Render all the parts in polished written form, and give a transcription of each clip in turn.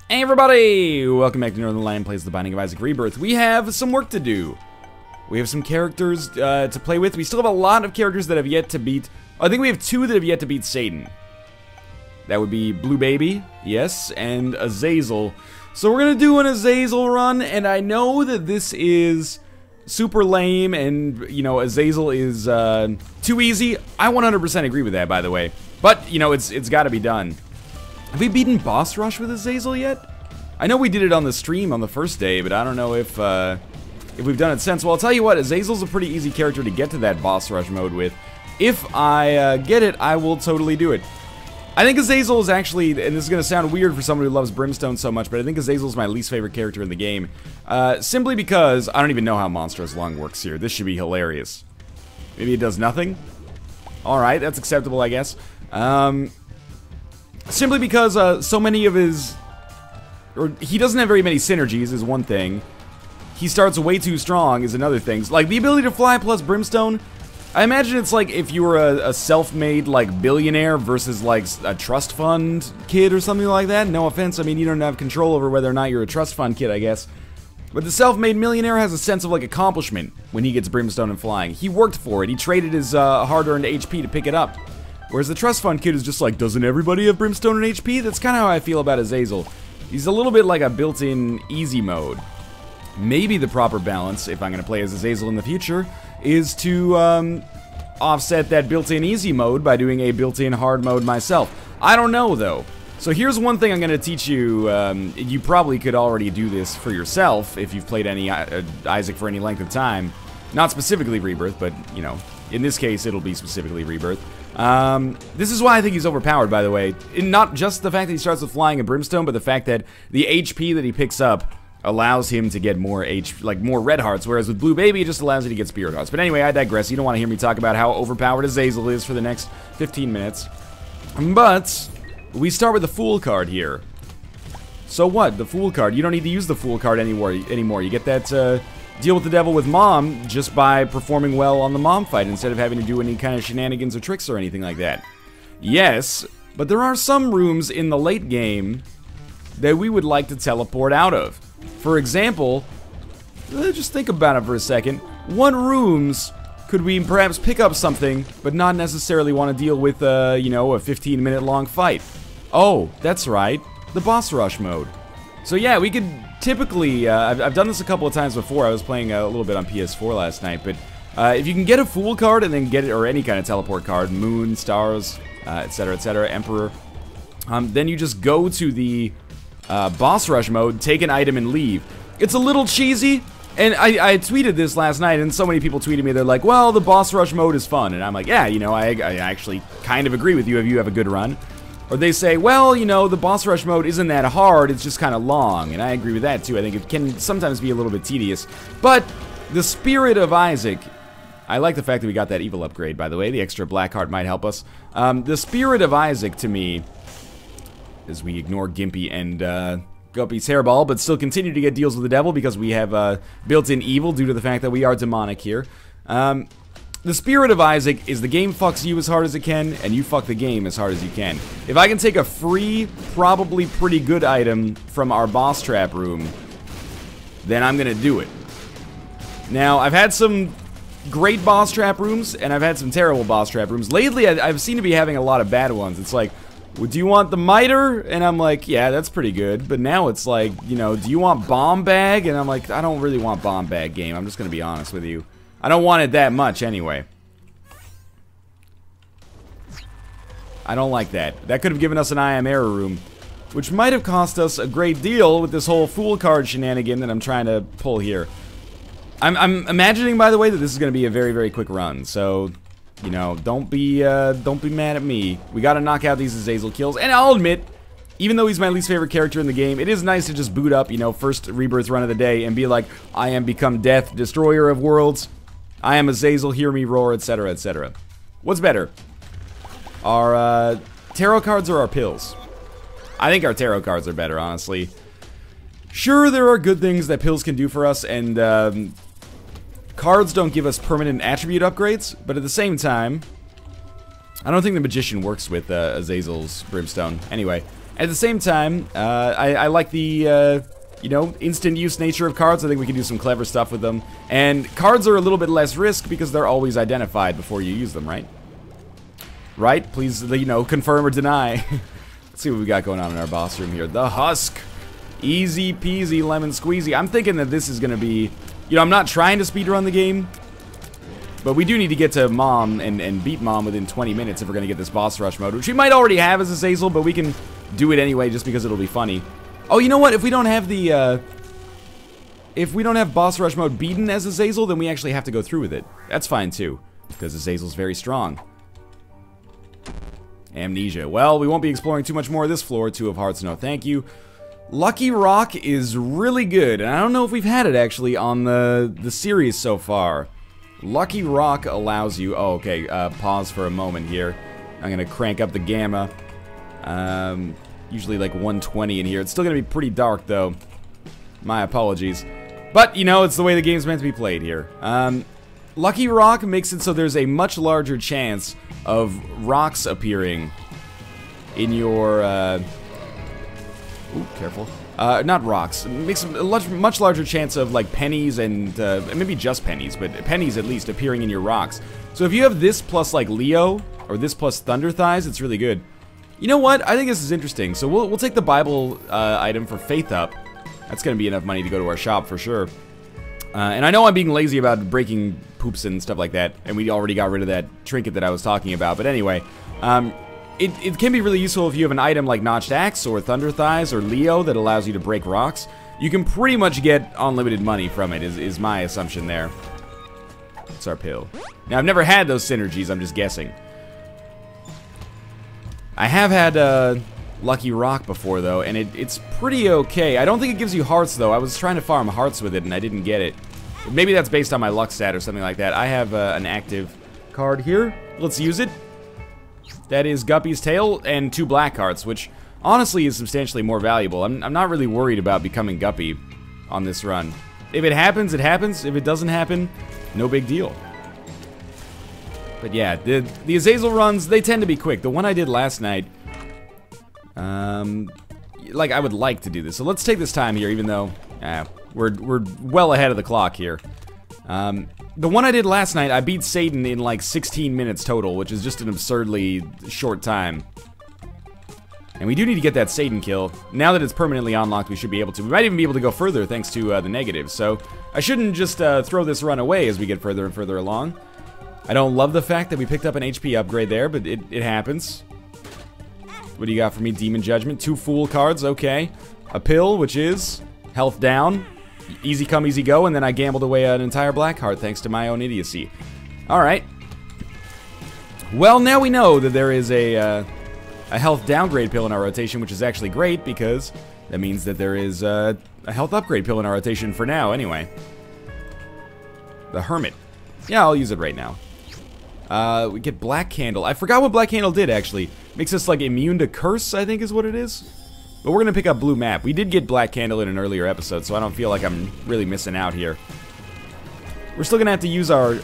Hey everybody! Welcome back to Northern Land Plays The Binding of Isaac Rebirth. We have some work to do. We have some characters to play with. We still have a lot of characters that have yet to beat... I think we have two that have yet to beat Satan. That would be Blue Baby, yes, and Azazel. So we're gonna do an Azazel run, and I know that this is super lame, and, you know, Azazel is too easy. I 100% agree with that, by the way. But, you know, it's gotta be done. Have we beaten Boss Rush with Azazel yet? I know we did it on the stream on the first day, but I don't know if we've done it since. Well, I'll tell you what, Azazel's a pretty easy character to get to that Boss Rush mode with. If I get it, I will totally do it. I think Azazel is actually, and this is going to sound weird for someone who loves Brimstone so much, but I think Azazel is my least favorite character in the game. Simply because I don't even know how Monstrous Lung works here. This should be hilarious. Maybe it does nothing? Alright, that's acceptable, I guess. Simply because so many of his... Or he doesn't have very many synergies is one thing. He starts way too strong is another thing. Like, the ability to fly plus Brimstone, I imagine it's like if you were a self-made, like, billionaire versus, like, a trust fund kid or something like that. No offense, I mean, you don't have control over whether or not you're a trust fund kid, I guess. But the self-made millionaire has a sense of, like, accomplishment when he gets Brimstone and flying. He worked for it. He traded his hard-earned HP to pick it up. Whereas the trust fund kid is just like, doesn't everybody have Brimstone and HP? That's kind of how I feel about Azazel. He's a little bit like a built-in easy mode. Maybe the proper balance, if I'm going to play as Azazel in the future, is to offset that built-in easy mode by doing a built-in hard mode myself. I don't know, though. So here's one thing I'm going to teach you. You probably could already do this for yourself if you've played any Isaac for any length of time. Not specifically Rebirth, but, you know, in this case, it'll be specifically Rebirth. This is why I think he's overpowered, by the way. And not just the fact that he starts with flying and Brimstone, but the fact that the HP that he picks up allows him to get more more red hearts, whereas with Blue Baby, it just allows you to get spirit hearts. But anyway, I digress. You don't want to hear me talk about how overpowered Azazel is for the next 15 minutes. But we start with the Fool card here. So what? The Fool card. You don't need to use the Fool card anymore. You get that, deal with the devil with Mom just by performing well on the Mom fight instead of having to do any kind of shenanigans or tricks or anything like that. Yes, but there are some rooms in the late game that we would like to teleport out of. For example, just think about it for a second. What rooms could we perhaps pick up something but not necessarily want to deal with, you know, a 15-minute long fight? Oh, that's right, the Boss Rush mode. So yeah, we could typically, I've done this a couple of times before. I was playing a little bit on PS4 last night, but if you can get a Fool card and then get it, or any kind of teleport card, Moon, Stars, etc., Emperor, then you just go to the Boss Rush mode, take an item, and leave. It's a little cheesy, and I tweeted this last night, and so many people tweeted me, they're like, well, the Boss Rush mode is fun, and I'm like, yeah, you know, I actually kind of agree with you if you have a good run. Or they say, well, you know, the Boss Rush mode isn't that hard, it's just kind of long. And I agree with that, too. I think it can sometimes be a little bit tedious. But the Spirit of Isaac... I like the fact that we got that evil upgrade, by the way. The extra black heart might help us. The Spirit of Isaac, to me, as we ignore Gimpy and Guppy's hairball, but still continue to get deals with the devil because we have built-in evil due to the fact that we are demonic here. The Spirit of Isaac is the game fucks you as hard as it can, and you fuck the game as hard as you can. If I can take a free, probably pretty good item from our boss trap room, then I'm gonna do it. Now, I've had some great boss trap rooms, and I've had some terrible boss trap rooms. Lately, I've seemed to be having a lot of bad ones. It's like, well, do you want the miter? And I'm like, yeah, that's pretty good. But now it's like, you know, do you want bomb bag? And I'm like, I don't really want bomb bag game. I'm just gonna be honest with you. I don't want it that much, anyway. I don't like that. That could have given us an I Am Error room, which might have cost us a great deal with this whole Fool card shenanigan that I'm trying to pull here. I'm imagining, by the way, that this is going to be a very, very quick run. So, you know, don't be mad at me. We got to knock out these Azazel kills, and I'll admit, even though he's my least favorite character in the game, it is nice to just boot up, you know, first Rebirth run of the day and be like, I am become death, destroyer of worlds. I am Azazel, hear me roar, etc., etc. What's better? Our tarot cards or our pills? I think our tarot cards are better, honestly. Sure, there are good things that pills can do for us, and cards don't give us permanent attribute upgrades, but at the same time, I don't think the Magician works with Azazel's Brimstone. Anyway, At the same time, I like the, you know, instant use nature of cards. I think we can do some clever stuff with them. And cards are a little bit less risk because they're always identified before you use them, right? Right? Please, you know, confirm or deny. Let's see what we got going on in our boss room here. The Husk. Easy peasy lemon squeezy. I'm thinking that this is going to be... You know, I'm not trying to speedrun the game, but we do need to get to Mom and beat Mom within 20 minutes if we're going to get this boss rush mode, which we might already have as Azazel, but we can do it anyway just because it'll be funny. Oh, you know what? If we don't have the, if we don't have boss rush mode beaten as Azazel, then we actually have to go through with it. That's fine too, because Azazel's very strong. Amnesia. Well, we won't be exploring too much more of this floor. 2 of hearts, no thank you. Lucky Rock is really good, and I don't know if we've had it actually on the series so far. Lucky Rock allows you... Oh, okay, pause for a moment here. I'm gonna crank up the gamma. Usually like 120 in here. It's still gonna be pretty dark though. My apologies. But, you know, it's the way the game's meant to be played here. Lucky Rock makes it so there's a much larger chance of rocks appearing in your, ooh, careful. Not rocks. It makes a much larger chance of, like, pennies and, maybe just pennies, but pennies at least appearing in your rocks. So if you have this plus, like, Leo, or this plus Thunder Thighs, it's really good. You know what? I think this is interesting. So we'll take the Bible item for Faith Up. That's going to be enough money to go to our shop for sure. And I know I'm being lazy about breaking poops and stuff like that, and we already got rid of that trinket that I was talking about. But anyway, it can be really useful if you have an item like Notched Axe or Thunder Thighs or Leo that allows you to break rocks. You can pretty much get unlimited money from it, is my assumption there. It's our pill. Now, I've never had those synergies, I'm just guessing. I have had Lucky Rock before, though, and it's pretty okay. I don't think it gives you hearts, though. I was trying to farm hearts with it, and I didn't get it. Maybe that's based on my luck stat or something like that. I have an active card here. Let's use it. That is Guppy's tail and 2 black hearts, which honestly is substantially more valuable. I'm not really worried about becoming Guppy on this run. If it happens, it happens. If it doesn't happen, no big deal. But yeah, the Azazel runs, they tend to be quick. The one I did last night, like, I would like to do this. So let's take this time here, even though we're well ahead of the clock here. The one I did last night, I beat Satan in like 16 minutes total, which is just an absurdly short time. And we do need to get that Satan kill. Now that it's permanently unlocked, we should be able to. We might even be able to go further thanks to the negatives. So I shouldn't just throw this run away as we get further and further along. I don't love the fact that we picked up an HP upgrade there, but it happens. What do you got for me? Demon Judgment. 2 Fool cards, okay. A pill, which is health down. Easy come, easy go, and then I gambled away an entire black heart thanks to my own idiocy. Alright. Well, now we know that there is a health downgrade pill in our rotation, which is actually great because that means that there is a health upgrade pill in our rotation for now, anyway. The Hermit. Yeah, I'll use it right now. We get Black Candle. I forgot what Black Candle did, actually. Makes us, like, immune to curse, I think is what it is. But we're gonna pick up Blue Map. We did get Black Candle in an earlier episode, so I don't feel like I'm really missing out here. We're still gonna have to use our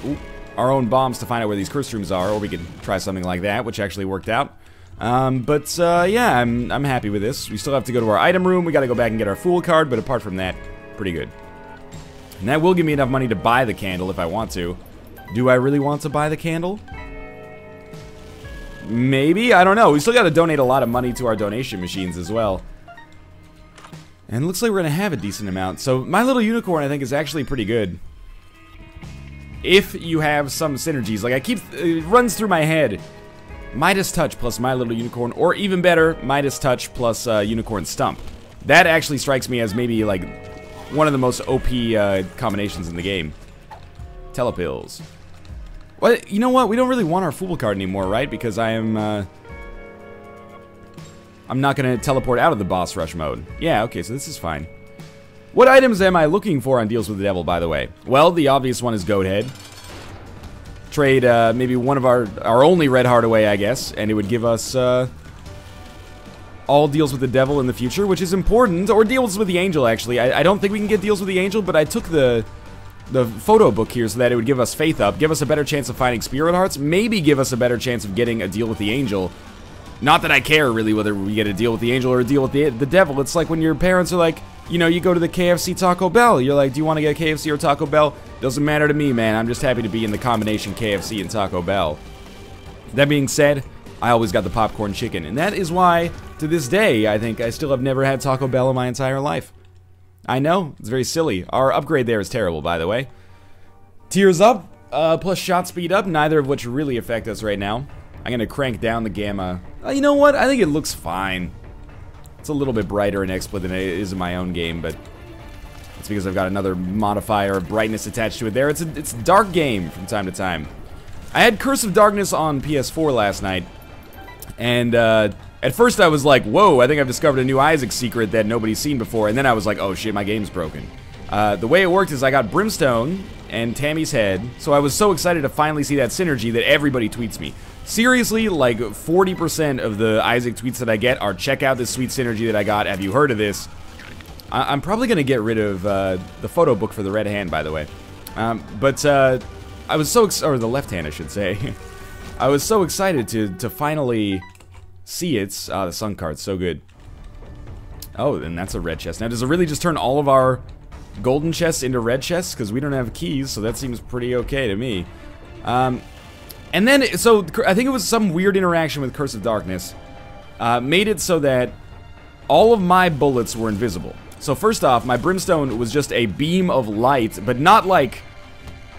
own bombs to find out where these curse rooms are, or we could try something like that, which actually worked out. Yeah, I'm happy with this. We still have to go to our item room. We gotta go back and get our Fool card, but apart from that, pretty good. And that will give me enough money to buy the candle if I want to. Do I really want to buy the candle? Maybe? I don't know. We still gotta donate a lot of money to our donation machines as well. And it looks like we're gonna have a decent amount. So My Little Unicorn, I think, is actually pretty good. If you have some synergies. Like, it runs through my head. Midas Touch plus My Little Unicorn, or even better, Midas Touch plus Unicorn Stump. That actually strikes me as maybe, like, one of the most OP combinations in the game. Telepills. Well, you know what? We don't really want our Fool card anymore, right? Because I'm not gonna teleport out of the boss rush mode. Yeah, okay, so this is fine. What items am I looking for on Deals with the Devil, by the way? Well, the obvious one is Goat Head. Trade maybe one of our only red heart away, I guess, and it would give us all Deals with the Devil in the future, which is important. Or Deals with the Angel, actually. I don't think we can get Deals with the Angel, but I took the photo book here so that it would give us Faith Up, give us a better chance of finding Spirit Hearts, maybe give us a better chance of getting a deal with the Angel. Not that I care, really, whether we get a deal with the angel or a deal with the devil. It's like when your parents are like, you know, you go to the KFC Taco Bell. You're like, do you want to get KFC or Taco Bell? Doesn't matter to me, man. I'm just happy to be in the combination KFC and Taco Bell. That being said, I always got the popcorn chicken. And that is why, to this day, I think I still have never had Taco Bell in my entire life. I know, it's very silly. Our upgrade there is terrible, by the way. Tears up, plus shot speed up, neither of which really affect us right now. I'm gonna crank down the gamma. You know what? I think it looks fine. It's a little bit brighter in XSplit than it is in my own game, but it's because I've got another modifier of brightness attached to it there. It's a dark game from time to time. I had Curse of Darkness on PS4 last night, and at first I was like, whoa, I think I've discovered a new Isaac secret that nobody's seen before, and then I was like, oh shit, my game's broken. The way it worked is I got Brimstone and Tammy's head, so I was so excited to finally see that synergy that everybody tweets me. Seriously, like 40% of the Isaac tweets that I get are, check out this sweet synergy that I got, have you heard of this? I'm probably going to get rid of the photo book for the red hand, by the way. I was so or the left hand, I should say. I was so excited to finally see it. The sun card's so good. Oh, and that's a red chest. Now, does it really just turn all of our golden chests into red chests? Because we don't have keys, so that seems pretty okay to me. And then, so, I think it was some weird interaction with Curse of Darkness. Made it so that all of my bullets were invisible. So first off, my Brimstone was just a beam of light, but not like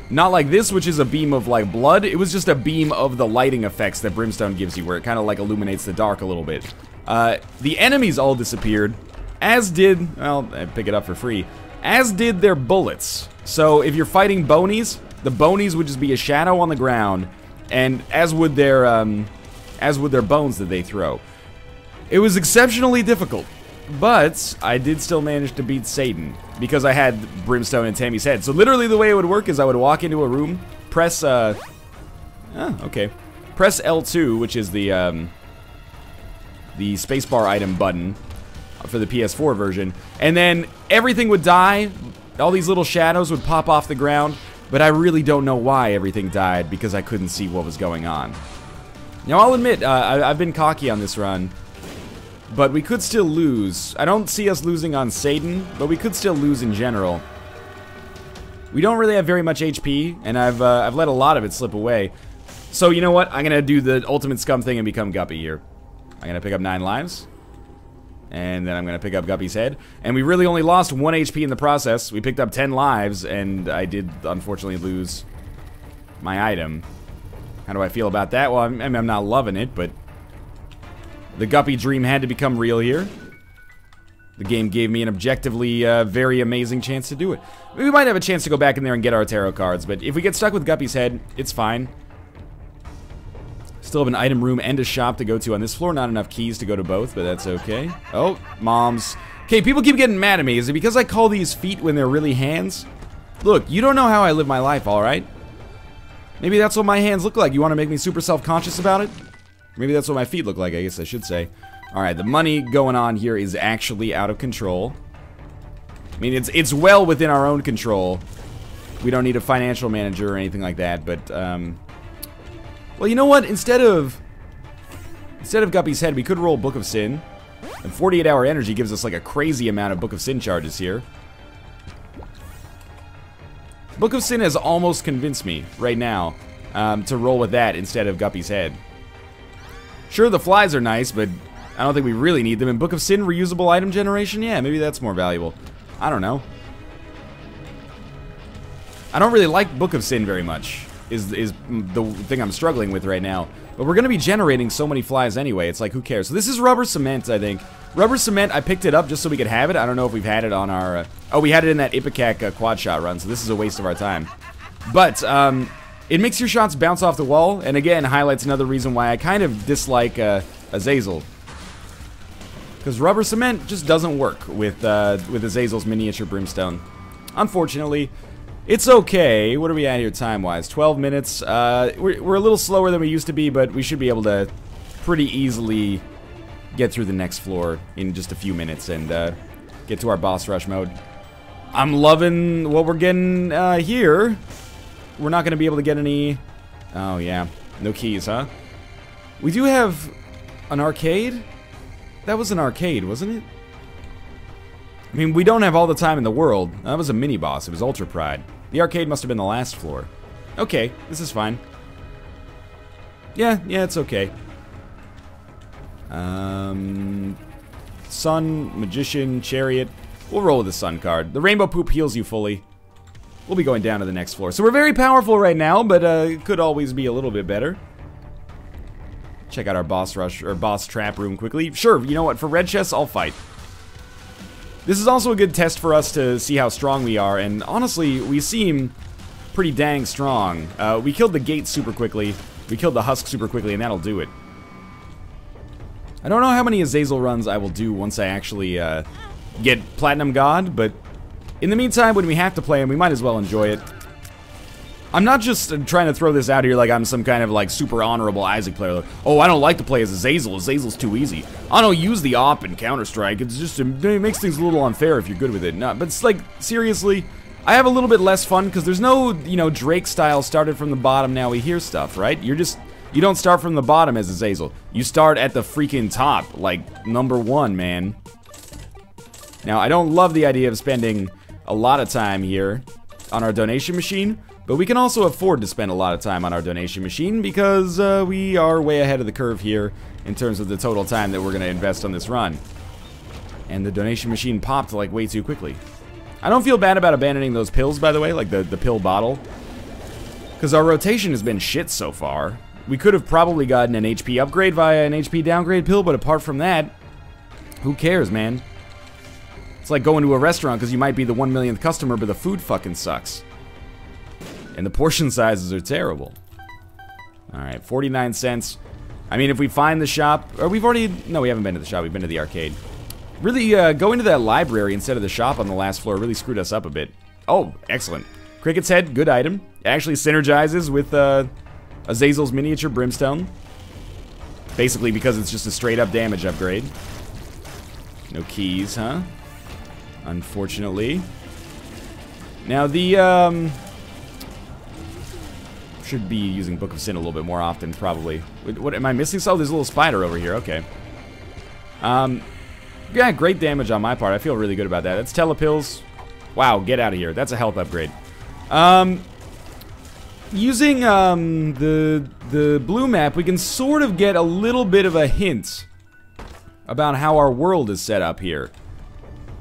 this, which is a beam of, like, blood. It was just a beam of the lighting effects that Brimstone gives you, where it kind of, like, illuminates the dark a little bit. The enemies all disappeared, as did, well, I pick it up for free, as did their bullets. So if you're fighting bonies, the bonies would just be a shadow on the ground, and as would their bones that they throw. It was exceptionally difficult, but I did still manage to beat Satan, because I had Brimstone and Tammy's head. So literally the way it would work is I would walk into a room, press, press L2, which is the spacebar item button for the PS4 version, and then everything would die, all these little shadows would pop off the ground, but I really don't know why everything died, because I couldn't see what was going on. Now, I'll admit, I've been cocky on this run, but we could still lose. I don't see us losing on Satan, but we could still lose in general. We don't really have very much HP, and I've let a lot of it slip away. So, you know what? I'm gonna do the ultimate scum thing and become Guppy here. I'm gonna pick up 9 lives. And then I'm gonna pick up Guppy's head. And we really only lost 1 HP in the process. We picked up 10 lives, and I did, unfortunately, lose my item. How do I feel about that? Well, I'm not loving it, but the Guppy dream had to become real here. The game gave me an objectively very amazing chance to do it. We might have a chance to go back in there and get our tarot cards, but if we get stuck with Guppy's head, it's fine. Still have an item room and a shop to go to on this floor. Not enough keys to go to both, but that's okay. Oh, moms. Okay, people keep getting mad at me. Is it because I call these feet when they're really hands? Look, you don't know how I live my life, alright? Maybe that's what my hands look like. You want to make me super self-conscious about it? Maybe that's what my feet look like, I guess I should say. Alright, the money going on here is actually out of control. I mean, it's well within our own control. We don't need a financial manager or anything like that, but, well, you know what? Instead of Guppy's head, we could roll Book of Sin. And 48-hour energy gives us, like, a crazy amount of Book of Sin charges here. Book of Sin has almost convinced me, right now, to roll with that instead of Guppy's head. Sure, the flies are nice, but I don't think we really need them. And Book of Sin, reusable item generation? Yeah, maybe that's more valuable. I don't know. I don't really like Book of Sin very much, is the thing I'm struggling with right now. But we're going to be generating so many flies anyway, it's like, who cares? So this is Rubber Cement, I think. Rubber Cement, I picked it up just so we could have it. I don't know if we've had it on our... oh, we had it in that Ipecac quad shot run, so this is a waste of our time. But, it makes your shots bounce off the wall, and again, highlights another reason why I kind of dislike Azazel. Because Rubber Cement just doesn't work with Azazel's miniature Brimstone. Unfortunately, it's okay. What are we at here time-wise? 12 minutes. We're a little slower than we used to be, but we should be able to pretty easily get through the next floor in just a few minutes and get to our boss rush mode. I'm loving what we're getting here. We're not going to be able to get any... oh, yeah. No keys, huh? We do have An arcade? That was an arcade, wasn't it? I mean, we don't have all the time in the world. That was a mini-boss. It was Ultra Pride. The arcade must have been the last floor. Okay, this is fine. Yeah, it's okay. Sun, Magician, Chariot. We'll roll with the Sun card. The Rainbow Poop heals you fully. We'll be going down to the next floor. So we're very powerful right now, but it could always be a little bit better. Check out our boss rush, or boss trap room quickly. Sure, you know what? For red chests, I'll fight. This is also a good test for us to see how strong we are, and honestly, we seem pretty dang strong. We killed the gate super quickly, we killed the husk super quickly, and that'll do it. I don't know how many Azazel runs I will do once I actually get Platinum God, but in the meantime, when we have to play him, we might as well enjoy it. I'm not just trying to throw this out here like I'm some kind of like super honorable Isaac player. Like, oh, I don't like to play as Azazel. Azazel's too easy. I don't use the op in Counter-Strike. It's just, it makes things a little unfair if you're good with it. No, but it's like, seriously, I have a little bit less fun because there's no, you know, Drake style started from the bottom, now we hear stuff, right? You don't start from the bottom as Azazel. You start at the freaking top, like #1, man. Now, I don't love the idea of spending a lot of time here on our donation machine, but we can also afford to spend a lot of time on our donation machine because we are way ahead of the curve here in terms of the total time that we're going to invest on this run. And the donation machine popped like way too quickly. I don't feel bad about abandoning those pills, by the way, like the pill bottle, because our rotation has been shit so far. We could have probably gotten an HP upgrade via an HP downgrade pill, but apart from that, who cares, man? It's like going to a restaurant because you might be the 1 millionth customer, but the food fucking sucks. And the portion sizes are terrible. Alright, 49 cents. I mean, if we find the shop... Or we've already... No, we haven't been to the shop. We've been to the arcade. Really, going to that library instead of the shop on the last floor really screwed us up a bit. Oh, excellent. Cricket's Head, good item. It actually synergizes with Azazel's miniature Brimstone. Basically because it's just a straight-up damage upgrade. No keys, huh? Unfortunately. Now, the... Should be using Book of Sin a little bit more often, probably. What am I missing? Oh, there's a little spider over here. Okay. Yeah, great damage on my part. I feel really good about that. That's telepills. Wow, get out of here. That's a health upgrade. Using the blue map, we can sort of get a little bit of a hint about how our world is set up here.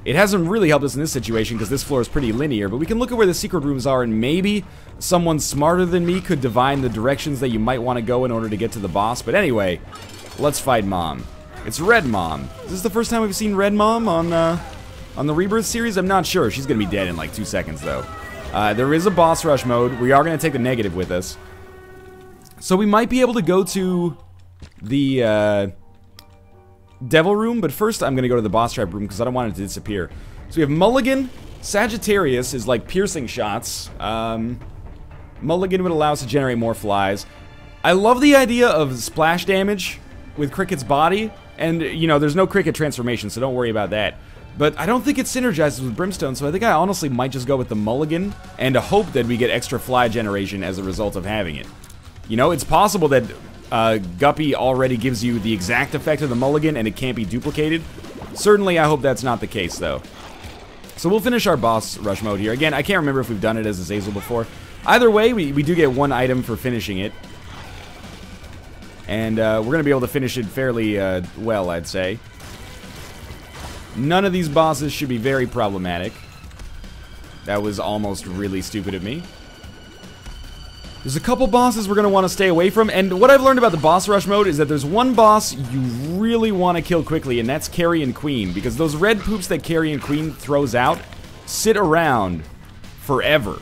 It hasn't really helped us in this situation because this floor is pretty linear, but we can look at where the secret rooms are and maybe someone smarter than me could divine the directions that you might want to go in order to get to the boss. But anyway, let's fight Mom. It's Red Mom. Is this the first time we've seen Red Mom on the Rebirth series? I'm not sure. She's going to be dead in like 2 seconds, though. There is a boss rush mode. We are going to take the negative with us. So we might be able to go to the... Devil Room, but first I'm gonna go to the boss trap room because I don't want it to disappear. So we have Mulligan. Sagittarius is like piercing shots. Mulligan would allow us to generate more flies. I love the idea of splash damage with Cricket's body, and you know, there's no Cricket transformation, so don't worry about that. But I don't think it synergizes with Brimstone, so I think I honestly might just go with the Mulligan and hope that we get extra fly generation as a result of having it. You know, it's possible that Guppy already gives you the exact effect of the Mulligan and it can't be duplicated. Certainly, I hope that's not the case, though. So we'll finish our boss rush mode here. Again, I can't remember if we've done it as Azazel before. Either way, we do get 1 item for finishing it. And we're going to be able to finish it fairly well, I'd say. None of these bosses should be very problematic. That was almost really stupid of me. There's a couple bosses we're going to want to stay away from, and what I've learned about the boss rush mode is that there's one boss you really want to kill quickly, and that's Carrion Queen, because those red poops that Carrion Queen throws out sit around forever.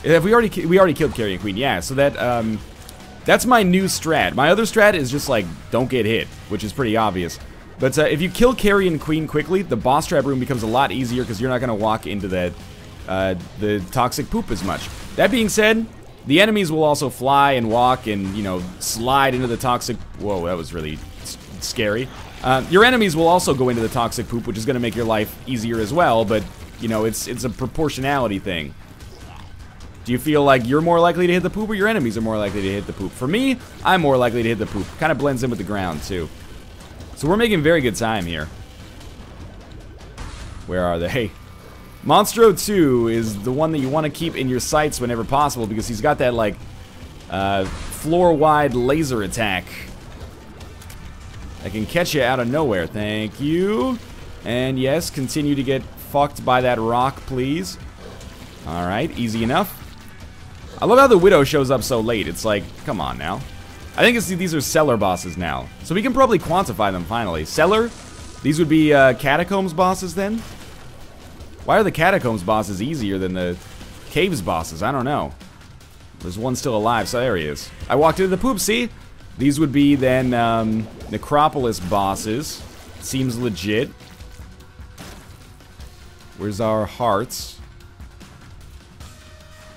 We already killed Carrion Queen, yeah, so that's my new strat. My other strat is just like, don't get hit, which is pretty obvious. But if you kill Carrion Queen quickly, the boss trap room becomes a lot easier because you're not going to walk into that the toxic poop as much. That being said, the enemies will also fly and walk and, you know, slide into the toxic... Whoa, that was really scary. Your enemies will also go into the toxic poop, which is going to make your life easier as well, but, you know, it's a proportionality thing. Do you feel like you're more likely to hit the poop or your enemies are more likely to hit the poop? For me, I'm more likely to hit the poop. Kind of blends in with the ground, too. So we're making very good time here. Where are they? Hey, Monstro 2 is the one that you want to keep in your sights whenever possible because he's got that, like, floor-wide laser attack. I can catch you out of nowhere. Thank you. And yes, continue to get fucked by that rock, please. Alright, easy enough. I love how the Widow shows up so late. It's like, come on now. I think these are Cellar bosses now. So we can probably quantify them finally. Cellar? These would be Catacombs bosses then? Why are the Catacombs bosses easier than the Caves bosses? I don't know. There's one still alive, so there he is. I walked into the poop, see? These would be then Necropolis bosses. Seems legit. Where's our hearts?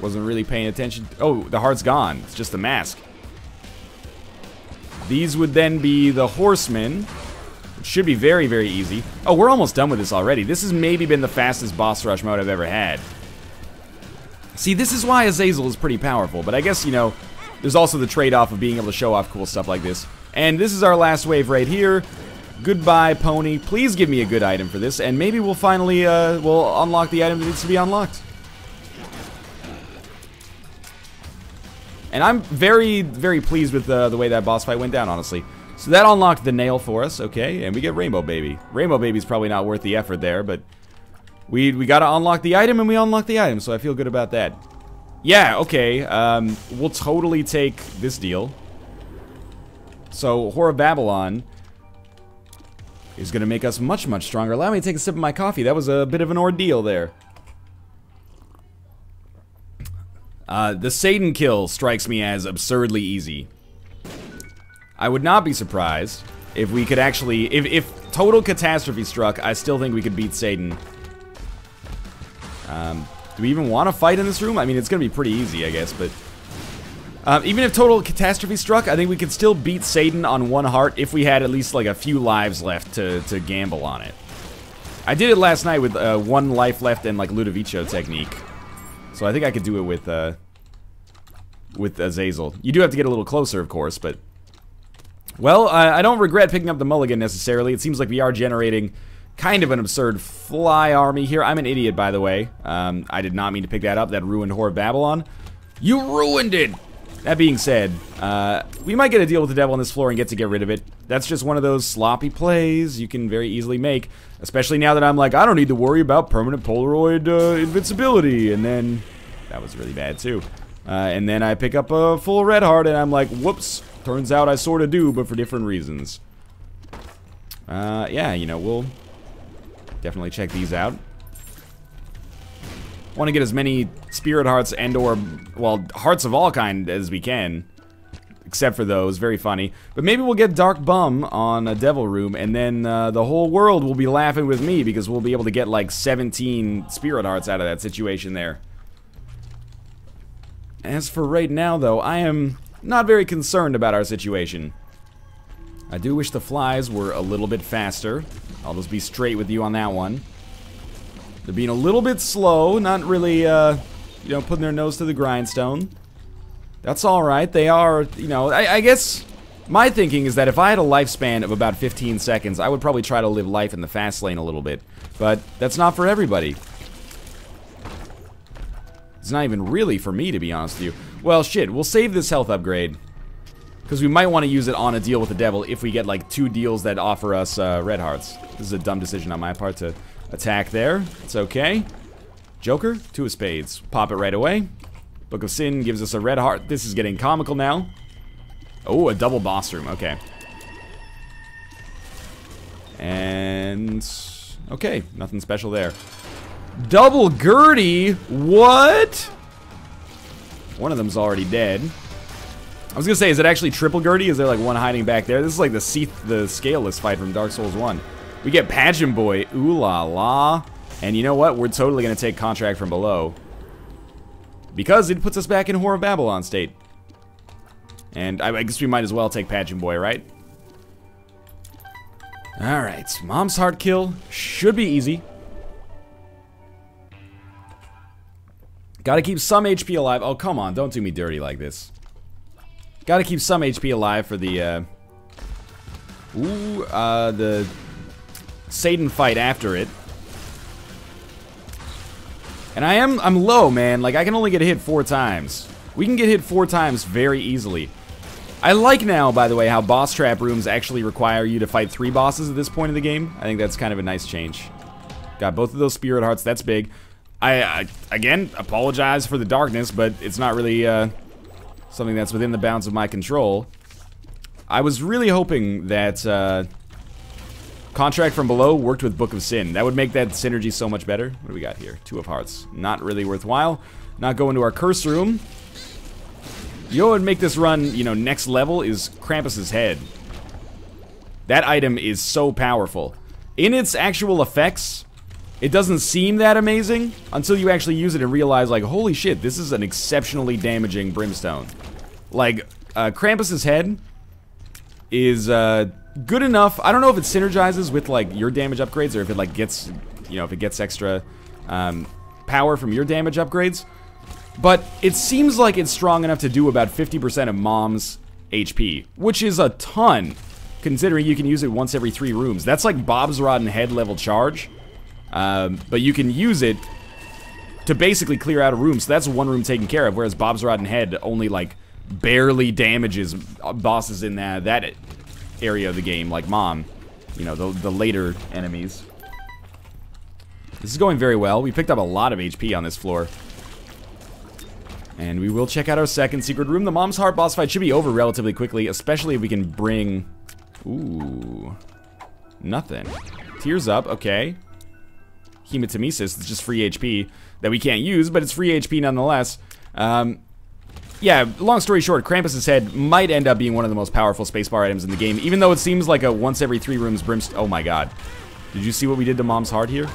Wasn't really paying attention. Oh, the heart's gone. It's just a mask. These would then be the Horsemen. It should be very, very easy. Oh, we're almost done with this already. This has maybe been the fastest boss rush mode I've ever had. See, this is why Azazel is pretty powerful, but I guess, you know, there's also the trade-off of being able to show off cool stuff like this. And this is our last wave right here. Goodbye, Pony. Please give me a good item for this, and maybe we'll finally, we'll unlock the item that needs to be unlocked. And I'm very, very pleased with the way that boss fight went down, honestly. So that unlocked the nail for us, okay, and we get Rainbow Baby. Rainbow Baby's probably not worth the effort there, but we gotta unlock the item, and we unlock the item, so I feel good about that. Yeah, okay, we'll totally take this deal. So, Whore of Babylon is gonna make us much, much stronger. Allow me to take a sip of my coffee. That was a bit of an ordeal there. The Satan kill strikes me as absurdly easy. I would not be surprised if we could actually... If total catastrophe struck, I still think we could beat Satan. Do we even want to fight in this room? I mean, it's going to be pretty easy, I guess, but... even if total catastrophe struck, I think we could still beat Satan on one heart if we had at least, like, a few lives left to gamble on it. I did it last night with one life left and, like, Ludovico technique. So I think I could do it with Azazel. You do have to get a little closer, of course, but... Well, I don't regret picking up the mulligan, necessarily. It seems like we are generating kind of an absurd fly army here. I'm an idiot, by the way. I did not mean to pick that up. That ruined Whore of Babylon. You ruined it! That being said, we might get a deal with the devil on this floor and get rid of it. That's just one of those sloppy plays you can very easily make. Especially now that I'm like, I don't need to worry about permanent Polaroid invincibility. And then, that was really bad too. And then I pick up a full red heart and I'm like, whoops. Turns out I sort of do, but for different reasons. Yeah, you know, we'll definitely check these out. Want to get as many spirit hearts and or, well, hearts of all kind as we can. Except for those, very funny. But maybe we'll get Dark Bum on a Devil Room, and then the whole world will be laughing with me because we'll be able to get like 17 spirit hearts out of that situation there. As for right now, though, I am not very concerned about our situation. I do wish the flies were a little bit faster. I'll just be straight with you on that one. They're being a little bit slow, not really, you know, putting their nose to the grindstone. That's alright, they are, you know, I guess my thinking is that if I had a lifespan of about 15 seconds, I would probably try to live life in the fast lane a little bit. But that's not for everybody. It's not even really for me, to be honest with you. Well, shit, we'll save this health upgrade. Because we might want to use it on a deal with the devil if we get, like, 2 deals that offer us red hearts. This is a dumb decision on my part to attack there. It's okay. Joker, 2 of spades. Pop it right away. Book of Sin gives us a red heart. This is getting comical now. Oh, a double boss room. Okay. And... okay, nothing special there. Double Gertie? What? One of them's already dead. I was gonna say, is it actually triple Gertie? Is there like one hiding back there? This is like the Scaleless fight from Dark Souls 1. We get Pageant Boy. Ooh la la. And you know what? We're totally gonna take Contract from Below. Because it puts us back in Whore of Babylon state. And I guess we might as well take Pageant Boy, right? Alright, Mom's Heart kill should be easy. Gotta keep some HP alive. Oh, come on. Don't do me dirty like this. Gotta keep some HP alive for the, the Satan fight after it. And I'm low, man. Like, I can only get hit 4 times. We can get hit 4 times very easily. I like now, by the way, how boss trap rooms actually require you to fight 3 bosses at this point in the game. I think that's kind of a nice change. Got both of those spirit hearts. That's big. I again, apologize for the darkness, but it's not really something that's within the bounds of my control. I was really hoping that Contract from Below worked with Book of Sin. That would make that synergy so much better. What do we got here? 2 of Hearts. Not really worthwhile. Not going to our curse room. You know what would make this run, you know, next level is Krampus's head. That item is so powerful. In its actual effects, it doesn't seem that amazing until you actually use it and realize, like, holy shit, this is an exceptionally damaging brimstone. Like, Krampus's head is good enough. I don't know if it synergizes with, like, your damage upgrades or if it, like, gets, you know, if it gets extra power from your damage upgrades. But it seems like it's strong enough to do about 50% of Mom's HP, which is a ton, considering you can use it once every 3 rooms. That's like Bob's Rod and Head level charge, but you can use it to basically clear out a room, so that's 1 room taken care of, whereas Bob's Rod and Head only, like, barely damages bosses in that area of the game, like Mom, you know, the later enemies. This is going very well. We picked up a lot of HP on this floor. And we will check out our second secret room. The Mom's Heart boss fight should be over relatively quickly, especially if we can bring... Ooh. Nothing. Tears Up, okay. Hematemesis, it's just free HP that we can't use, but it's free HP nonetheless. Yeah, long story short, Krampus's head might end up being one of the most powerful spacebar items in the game, even though it seems like a once every 3 rooms brimstone... Oh my god. Did you see what we did to Mom's Heart here?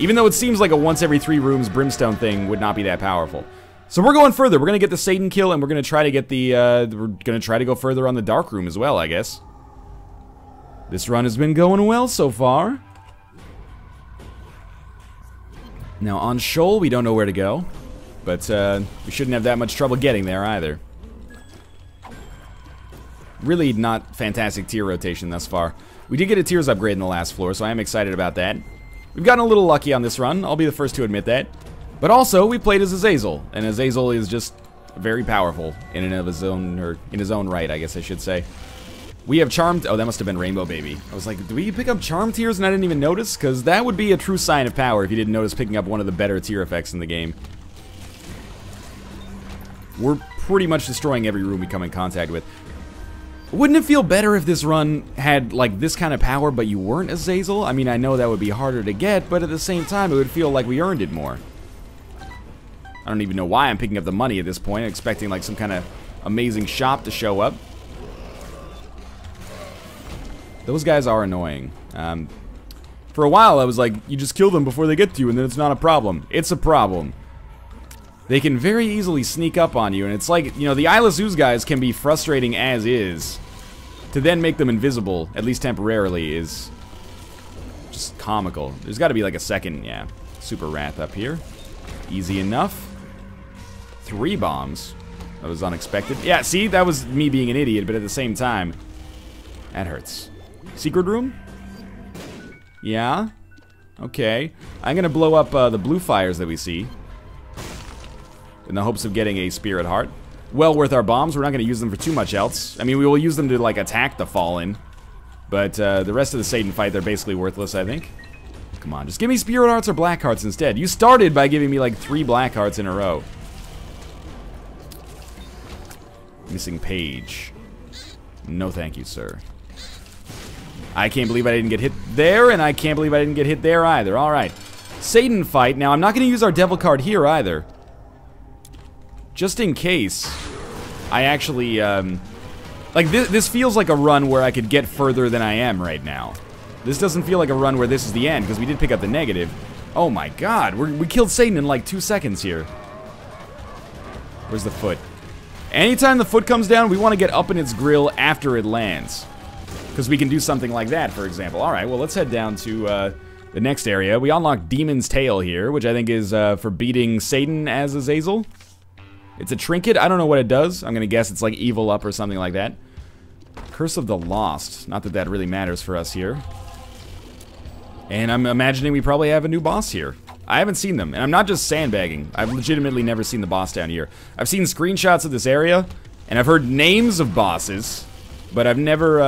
Even though it seems like a once every 3 rooms brimstone thing would not be that powerful. So we're going further. We're going to get the Satan kill, and we're going to try to get the, we're going to try to go further on the dark room as well, I guess. This run has been going well so far. Now, on Shoal, we don't know where to go. But, we shouldn't have that much trouble getting there, either. Really not fantastic tier rotation thus far. We did get a tiers upgrade in the last floor, so I am excited about that. We've gotten a little lucky on this run. I'll be the first to admit that. But also, we played as Azazel, and Azazel is just very powerful in and of his own, or in his own right, I guess I should say. We have Charmed. Oh, that must have been Rainbow Baby. I was like, do we pick up Charm tiers and I didn't even notice? Because that would be a true sign of power if you didn't notice picking up one of the better tier effects in the game. We're pretty much destroying every room we come in contact with. Wouldn't it feel better if this run had, like, this kind of power, but you weren't Azazel? I mean, I know that would be harder to get, but at the same time, it would feel like we earned it more. I don't even know why I'm picking up the money at this point, expecting like some kind of amazing shop to show up. Those guys are annoying. For a while I was like, you just kill them before they get to you and then it's not a problem. It's a problem. They can very easily sneak up on you, and it's like, you know, the Eyeless Ooze guys can be frustrating as is. To then make them invisible, at least temporarily, is just comical. There's got to be like a second, yeah, Super Wrath up here. Easy enough. 3 bombs. That was unexpected. Yeah, see, that was me being an idiot, but at the same time, that hurts. Secret room? Yeah. Okay. I'm gonna blow up the blue fires that we see in the hopes of getting a spirit heart. Well worth our bombs. We're not gonna use them for too much else. I mean, we will use them to, like, attack the Fallen, but the rest of the Satan fight, they're basically worthless, I think. Come on, just give me spirit hearts or black hearts instead. You started by giving me like 3 black hearts in a row. Missing page. No thank you, sir. I can't believe I didn't get hit there, and I can't believe I didn't get hit there either. Alright. Satan fight. Now, I'm not going to use our devil card here either. Just in case I actually, like, this feels like a run where I could get further than I am right now. This doesn't feel like a run where this is the end, because we did pick up the negative. Oh my god, we killed Satan in like 2 seconds here. Where's the foot? Anytime the foot comes down, we want to get up in its grill after it lands. Because we can do something like that, for example. Alright, well, let's head down to the the next area. We unlock Demon's Tail here, which I think is for beating Satan as Azazel. It's a trinket. I don't know what it does. I'm gonna guess it's like evil up or something like that. Curse of the Lost. Not that that really matters for us here. And I'm imagining we probably have a new boss here. I haven't seen them, and I'm not just sandbagging. I've legitimately never seen the boss down here. I've seen screenshots of this area, and I've heard names of bosses, but I've never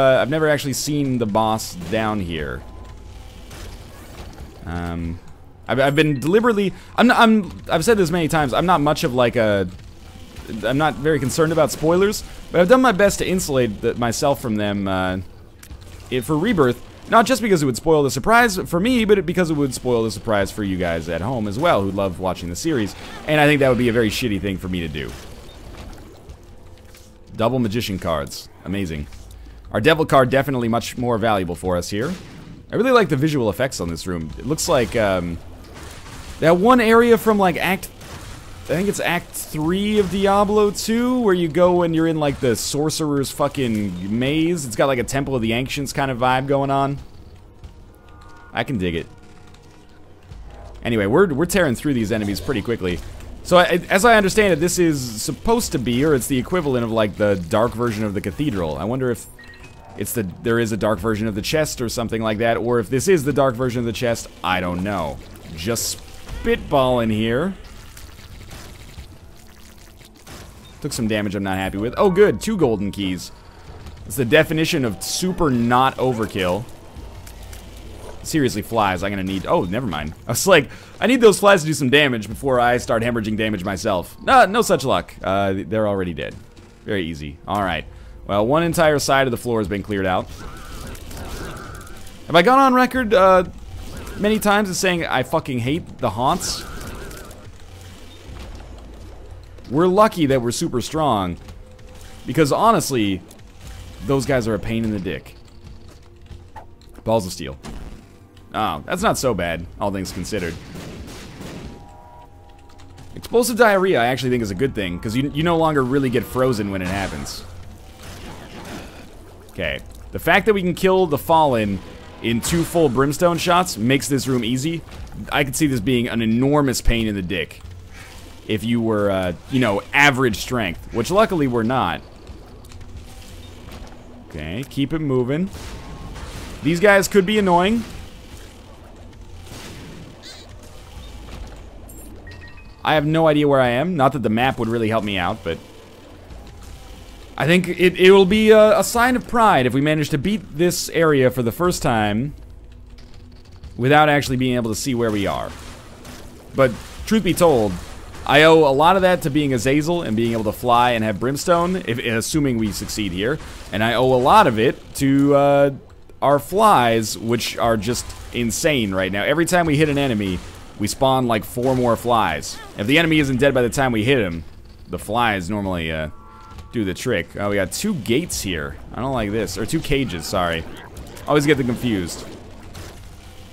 actually seen the boss down here. I've been deliberately. I've said this many times. I'm not much of like a. I'm not very concerned about spoilers, but I've done my best to insulate myself from them. For Rebirth. Not just because it would spoil the surprise for me, but because it would spoil the surprise for you guys at home as well, who love watching the series. And I think that would be a very shitty thing for me to do. Double Magician cards. Amazing. Our Devil card definitely much more valuable for us here. I really like the visual effects on this room. It looks like, that one area from, like, I think it's Act 3 of Diablo 2, where you go and you're in, like, the Sorcerer's fucking maze. It's got, like, a Temple of the Ancients kind of vibe going on. I can dig it. Anyway, we're tearing through these enemies pretty quickly. So, as I understand it, this is supposed to be, or it's the equivalent of, like, the dark version of the Cathedral. I wonder if there is a dark version of the chest or something like that, or if this is the dark version of the chest. I don't know. Just spitballing here. Took some damage I'm not happy with. Oh, good. 2 golden keys. It's the definition of super not overkill. Seriously, flies. I'm gonna need... Oh, never mind. I was like, I need those flies to do some damage before I start hemorrhaging damage myself. No such luck. They're already dead. Very easy. Alright. Well, one entire side of the floor has been cleared out. Have I gone on record many times as saying I fucking hate the haunts? We're lucky that we're super strong, because honestly, those guys are a pain in the dick. Balls of Steel. Oh, that's not so bad, all things considered. Explosive diarrhea I actually think is a good thing, because you no longer really get frozen when it happens. Okay. The fact that we can kill the Fallen in 2 full brimstone shots makes this room easy. I could see this being an enormous pain in the dick. If you were, you know, average strength, which luckily we're not. Okay, keep it moving. These guys could be annoying. I have no idea where I am. Not that the map would really help me out, but I think it will be a sign of pride if we manage to beat this area for the first time without actually being able to see where we are. But truth be told, I owe a lot of that to being Azazel and being able to fly and have brimstone, assuming we succeed here. And I owe a lot of it to our flies, which are just insane right now. Every time we hit an enemy, we spawn like 4 more flies. If the enemy isn't dead by the time we hit him, the flies normally do the trick. Oh, we got 2 gates here. I don't like this. Or 2 cages, sorry. Always get them confused.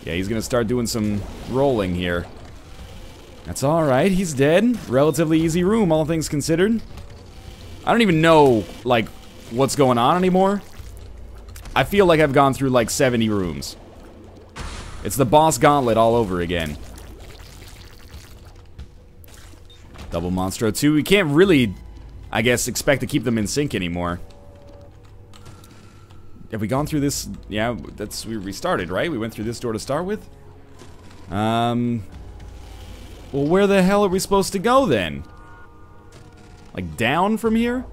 Yeah, he's gonna start doing some rolling here. That's alright, he's dead. Relatively easy room, all things considered. I don't even know, like, what's going on anymore. I feel like I've gone through, like, 70 rooms. It's the boss gauntlet all over again. Double Monstro 2. We can't really, I guess, expect to keep them in sync anymore. Have we gone through this? Yeah, we restarted, right? We went through this door to start with? Well, where the hell are we supposed to go then? Like down from here?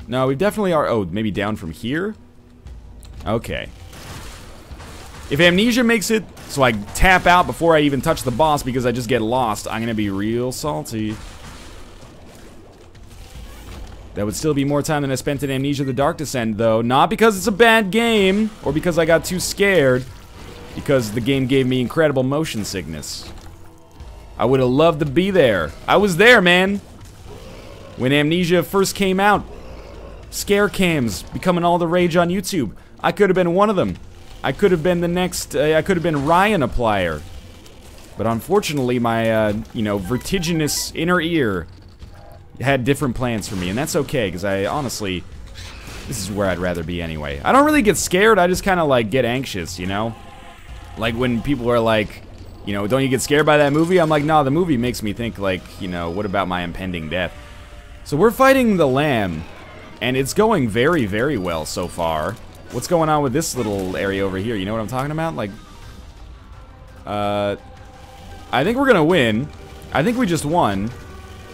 No, we definitely are. Oh, maybe down from here? Okay. If Amnesia makes it so I tap out before I even touch the boss because I just get lost, I'm gonna be real salty. That would still be more time than I spent in Amnesia The Dark Descent, though. Not because it's a bad game, or because I got too scared. Because the game gave me incredible motion sickness. I would have loved to be there. I was there, man. When Amnesia first came out. Scare cams becoming all the rage on YouTube. I could have been one of them. I could have been the next, I could have been Ryan Applier. But unfortunately, my, you know, vertiginous inner ear had different plans for me. And that's okay, because I honestly, this is where I'd rather be anyway. I don't really get scared, I just kind of, like, get anxious, you know? Like, when people are like, you know, don't you get scared by that movie? I'm like, nah, the movie makes me think, like, you know, what about my impending death? So we're fighting the lamb, and it's going very, very well so far. What's going on with this little area over here? You know what I'm talking about? Like, I think we're gonna win. I think we just won.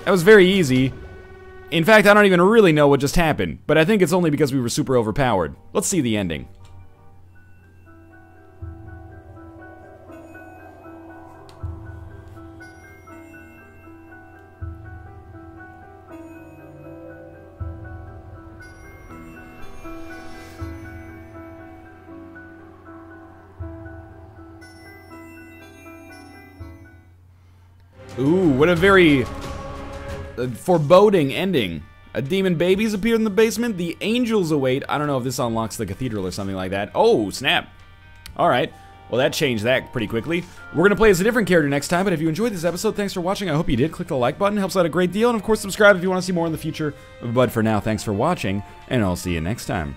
That was very easy. In fact, I don't even really know what just happened, but I think it's only because we were super overpowered. Let's see the ending. Ooh, what a very foreboding ending. A demon baby's appeared in the basement. The angels await. I don't know if this unlocks the cathedral or something like that. Oh, snap. Alright. Well, that changed that pretty quickly. We're going to play as a different character next time, but if you enjoyed this episode, thanks for watching. I hope you did. Click the like button. Helps out a great deal. And, of course, subscribe if you want to see more in the future. But for now, thanks for watching, and I'll see you next time.